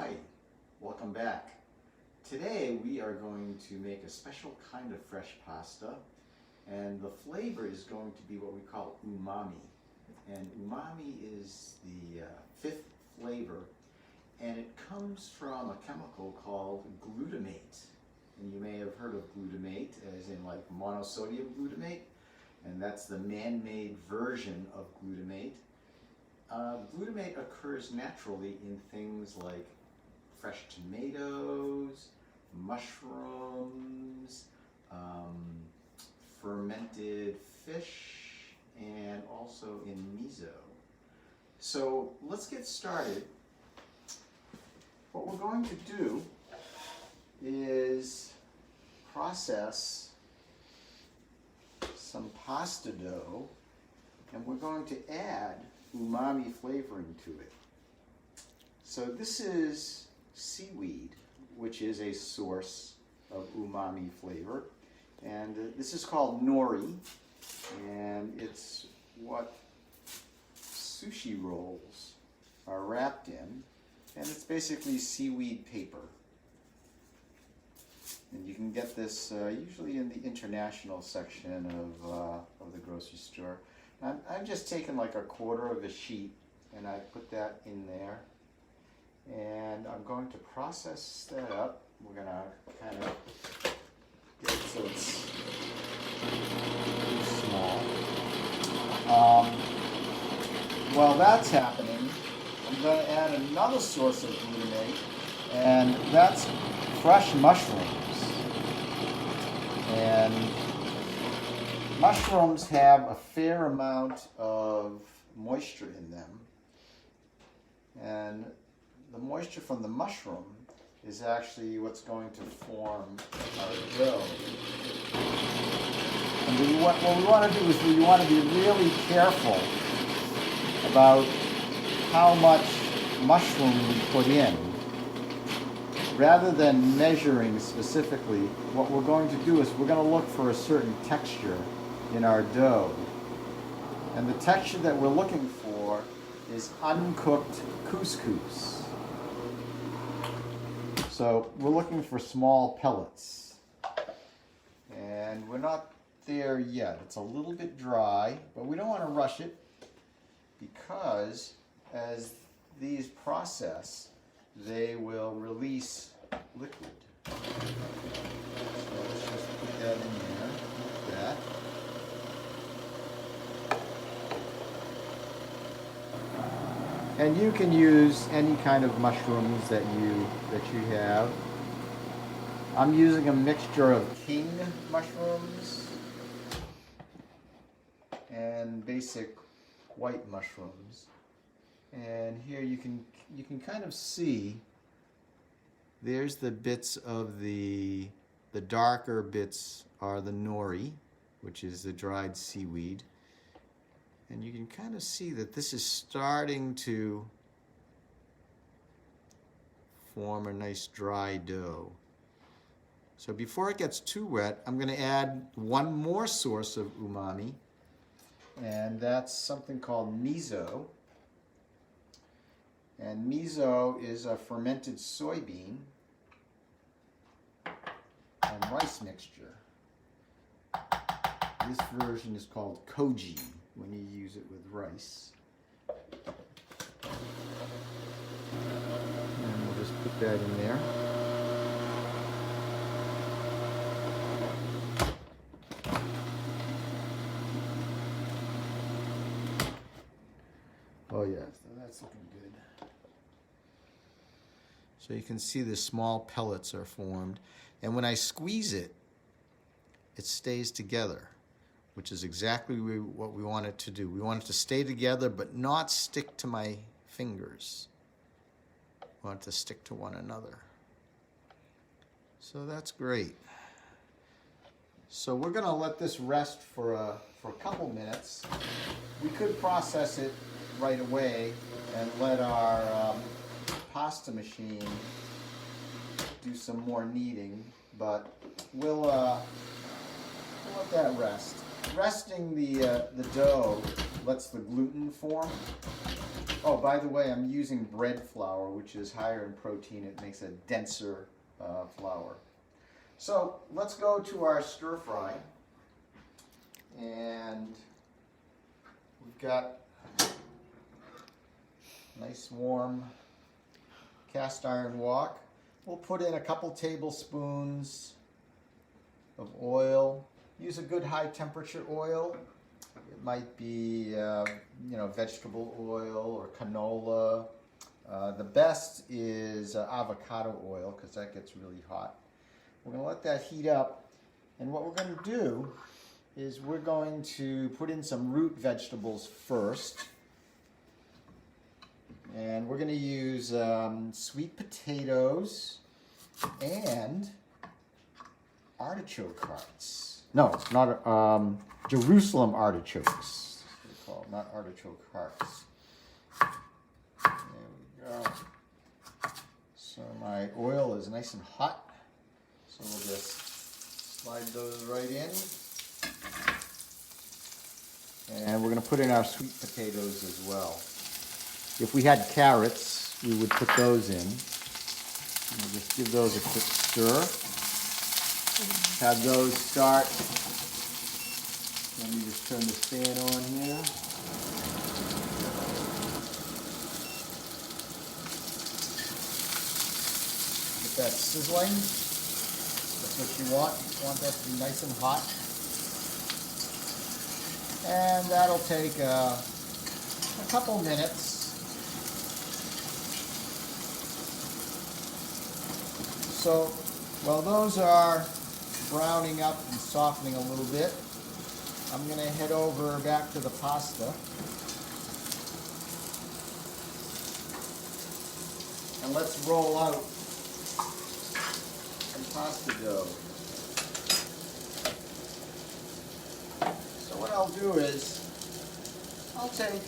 Hi, welcome back. Today we are going to make a special kind of fresh pasta, and the flavor is going to be what we call umami. And umami is the fifth flavor, and it comes from a chemical called glutamate. And you may have heard of glutamate as in like monosodium glutamate, and that's the man-made version of glutamate. Glutamate occurs naturally in things like fresh tomatoes, mushrooms, fermented fish, and also in miso. So let's get started. What we're going to do is process some pasta dough, and we're going to add umami flavoring to it. So this is seaweed, which is a source of umami flavor, and this is called nori, and it's what sushi rolls are wrapped in, and it's basically seaweed paper. And you can get this usually in the international section of the grocery store. I've just taken like a quarter of a sheet and I put that in there. And I'm going to process that up. We're going to kind of get it so it's small. While that's happening, I'm going to add another source of glutamate, and that's fresh mushrooms. And mushrooms have a fair amount of moisture in them, and the moisture from the mushroom is actually what's going to form our dough. And what we want to do is we want to be really careful about how much mushroom we put in. Rather than measuring specifically, what we're going to do is we're going to look for a certain texture in our dough. And the texture that we're looking for is uncooked couscous. So we're looking for small pellets. And we're not there yet. It's a little bit dry, but we don't want to rush it because as these process, they will release liquid. So let's just put that in there, like that. And you can use any kind of mushrooms that you have. I'm using a mixture of king mushrooms and basic white mushrooms. And here you can kind of see there's the bits of the darker bits are the nori, which is the dried seaweed. And you can kind of see that this is starting to form a nice dry dough. So before it gets too wet, I'm going to add one more source of umami, and that's something called miso. And miso is a fermented soybean and rice mixture. This version is called koji when you use it with rice. And we'll just put that in there. Oh yeah, so that's looking good. So you can see the small pellets are formed. And when I squeeze it, it stays together, which is exactly what we want it to do. We want it to stay together but not stick to my fingers. We want it to stick to one another. So that's great. So we're going to let this rest for a couple minutes. We could process it right away and let our pasta machine do some more kneading, but we'll let that rest. Resting the dough lets the gluten form, Oh, by the way, I'm using bread flour, which is higher in protein. It makes a denser flour. So let's go to our stir fry. And we've got nice warm cast iron wok. We'll put in a couple tablespoons of oil. Use a good high temperature oil. It might be vegetable oil or canola. The best is avocado oil because that gets really hot. We're going to let that heat up, and what we're going to do is we're going to put in some root vegetables first. And we're going to use sweet potatoes and artichoke hearts. No, not Jerusalem artichokes. That's what they're called, not artichoke hearts. There we go. So my oil is nice and hot. So we'll just slide those right in. And we're going to put in our sweet potatoes as well. If we had carrots, we would put those in. We'll just give those a quick stir. Have those start. Let me just turn this fan on here. Get that sizzling. That's what you want. You want that to be nice and hot. And that'll take a couple minutes. So while those are browning up and softening a little bit, I'm going to head over back to the pasta. And let's roll out some pasta dough. So what I'll do is, I'll take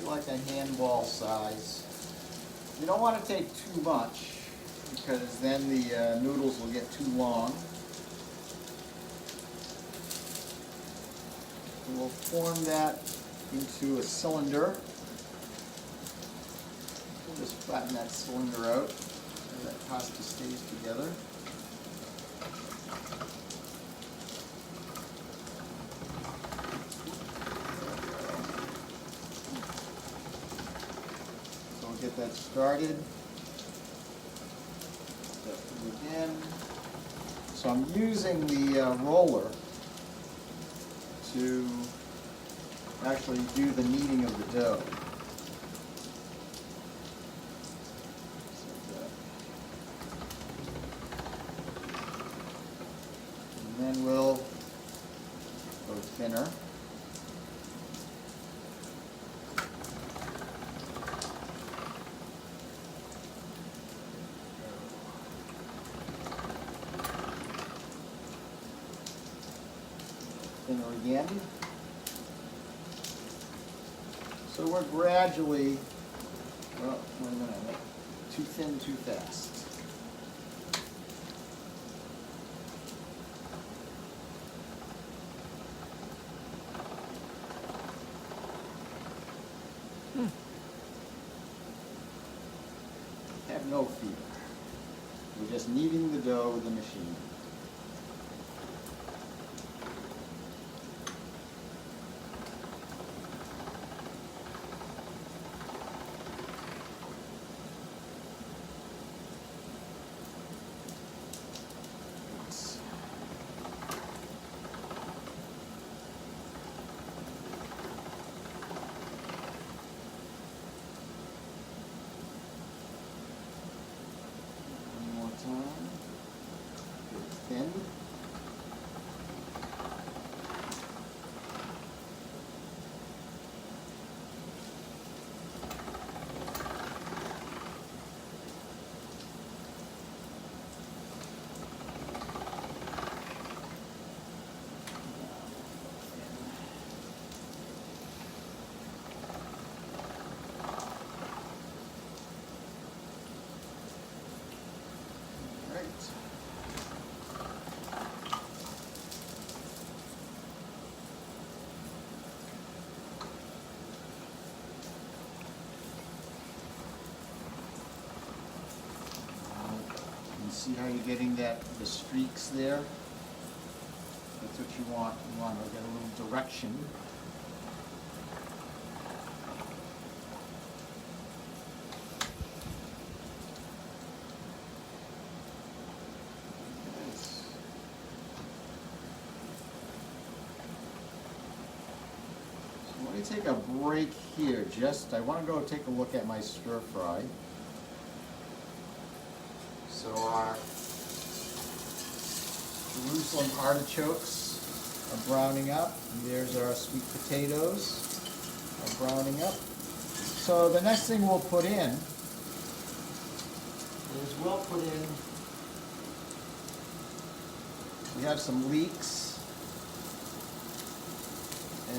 like a handball size. You don't want to take too much because then the noodles will get too long. And we'll form that into a cylinder. We'll just flatten that cylinder out so that pasta stays together. Get that started. Again. So I'm using the roller to actually do the kneading of the dough. And then we'll go thinner. Again. So we're gradually, well, wait a minute, too thin, too fast. Have no fear. We're just kneading the dough with the machine. See how you're getting the streaks there? That's what you want. You want to get a little direction. Let me take a break here. I want to go take a look at my stir fry. So our Jerusalem artichokes are browning up. And there's our sweet potatoes are browning up. So the next thing we'll put in is we have some leeks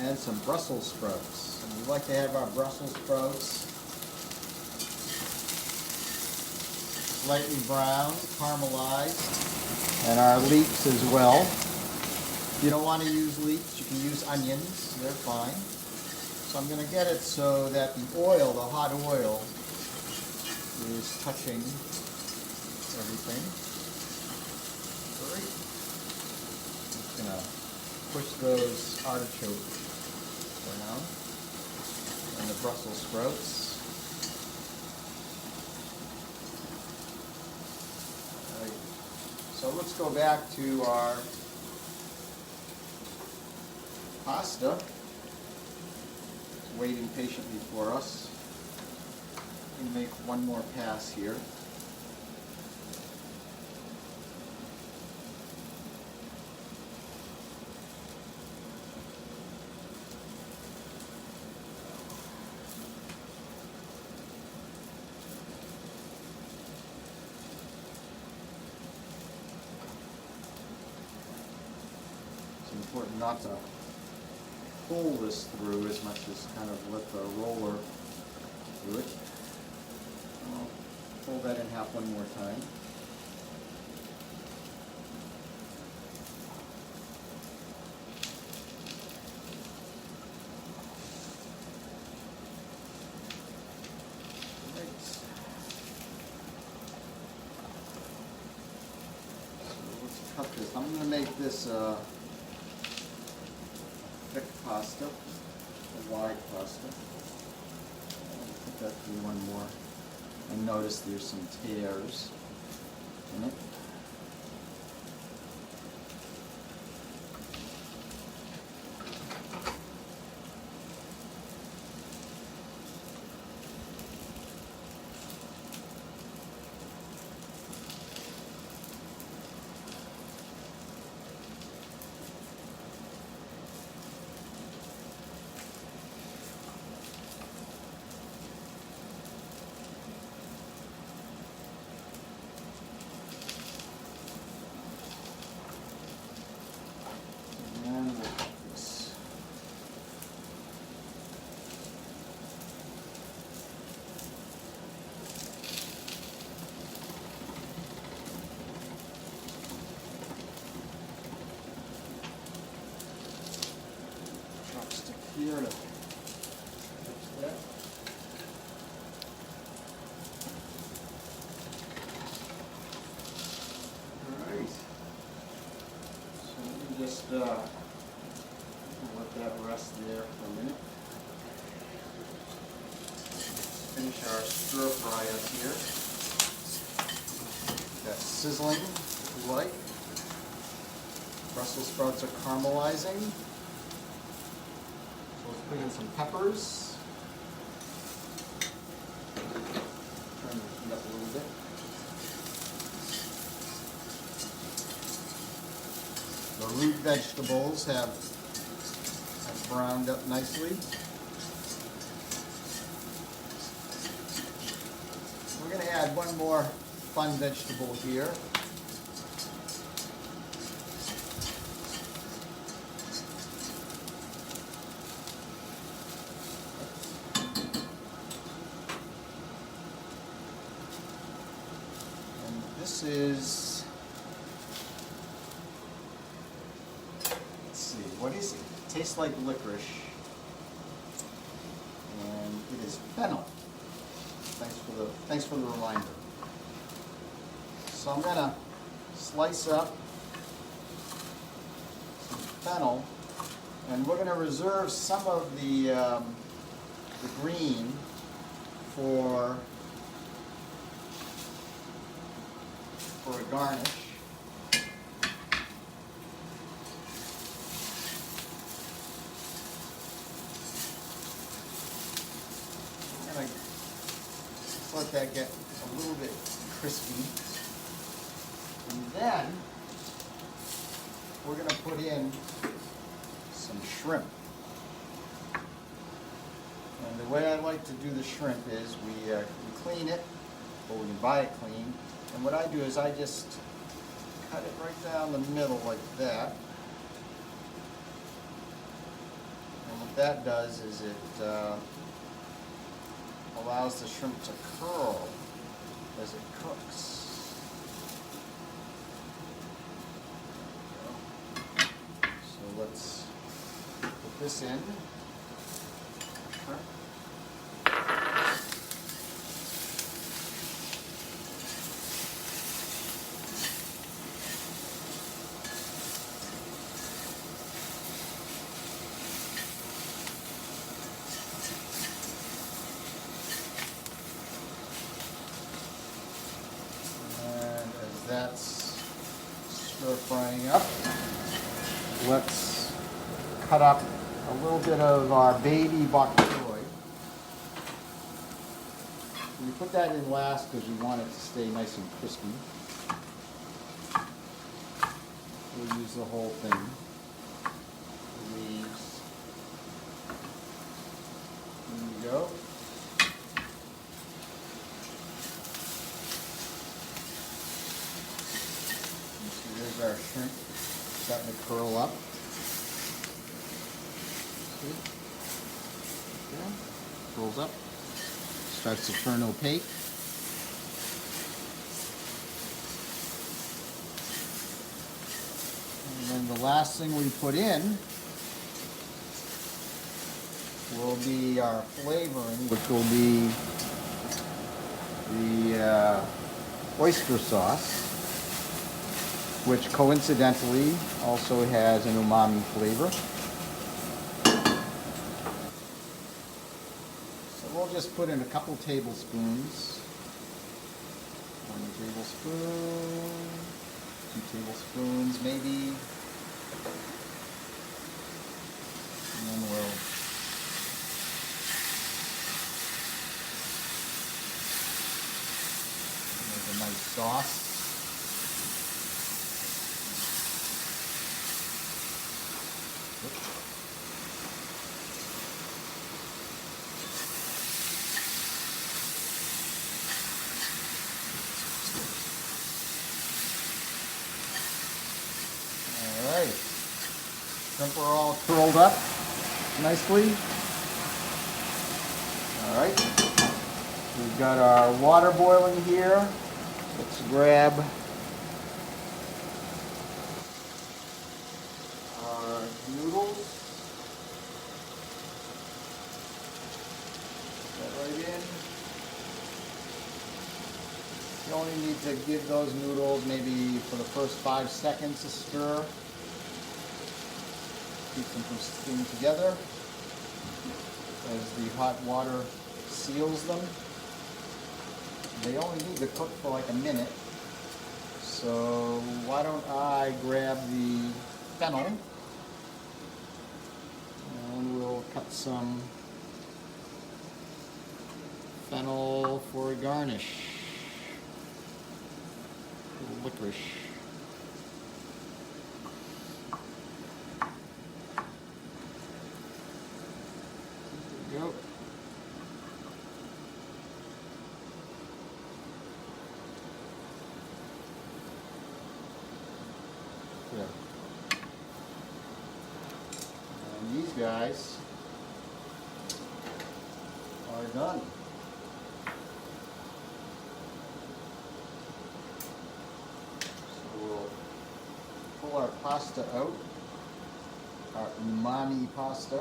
and some Brussels sprouts. And we like to have our Brussels sprouts slightly browned, caramelized, and our leeks as well. If you don't want to use leeks, you can use onions. They're fine. So I'm going to get it so that the oil, the hot oil, is touching everything. Great. Just going to push those artichokes down and the Brussels sprouts. Right. So let's go back to our pasta. It's waiting patiently for us. We make one more pass here. It's important not to pull this through as much as kind of let the roller do it. I'll pull that in half one more time. Right. So let's cut this. I'm going to make this thick pasta, a wide pasta. I'll put that through one more. And notice there's some tears in it. Chopstick here to fix that. Alright. So let me just let that rest there for a minute. Let's finish our stir fry up here. That's sizzling, if you like. Brussels sprouts are caramelizing. So let's put in some peppers. Turn the heat up a little bit. The root vegetables have browned up nicely. We're going to add one more fun vegetable here. And this is, let's see, what is it? It tastes like licorice. And it is fennel. Thanks for the reminder. So I'm going to slice up some fennel, and we're going to reserve some of the green for a garnish. I'm going to let that get a little bit crispy. And then we're going to put in some shrimp. And the way I like to do the shrimp is we clean it, or we can buy it clean. And what I do is I just cut it right down the middle like that. And what that does is it allows the shrimp to curl as it cooks. So let's put this in. Shrimp. That's stir frying up. Let's cut up a little bit of our baby bok choy. We put that in last because we want it to stay nice and crispy. We'll use the whole thing. The leaves. There we go. There's our shrimp starting to curl up. See? Yeah. Curls up. Starts to turn opaque. And then the last thing we put in will be our flavoring, which will be the oyster sauce, which coincidentally also has an umami flavor. So we'll just put in a couple tablespoons. 1 tablespoon, 2 tablespoons maybe. And then we'll make a nice sauce. Alright, shrimp are all curled up nicely. Alright, we've got our water boiling here. Let's grab our noodles. Put that right in. You only need to give those noodles maybe for the first 5 seconds a stir. Keep them from sticking together as the hot water seals them. They only need to cook for like a minute. So why don't I grab the fennel and we'll cut some fennel for a garnish. A little licorice. There we go. There. And these guys are done. Pull our pasta out, our umami pasta.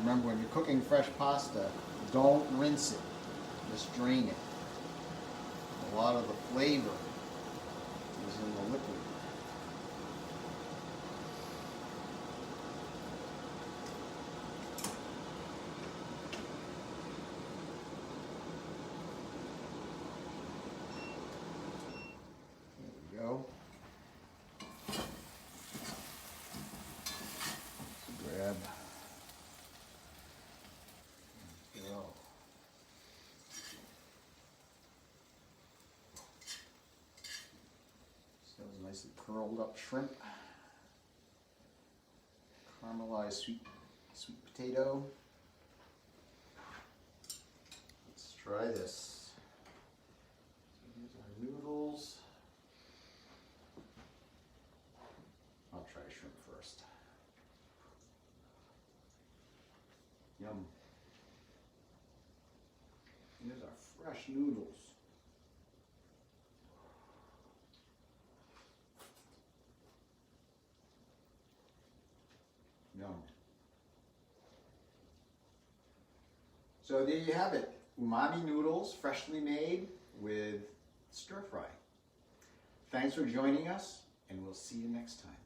Remember, when you're cooking fresh pasta, don't rinse it. just drain it. A lot of the flavor is in the liquid. There we go. Let's grab. There we go. That was nicely curled up shrimp. Caramelized sweet potato. Let's try this. So here's our noodles. I'll try shrimp first. Yum. Here's our fresh noodles. Yum. So there you have it. Umami noodles, freshly made with stir fry. Thanks for joining us, and we'll see you next time.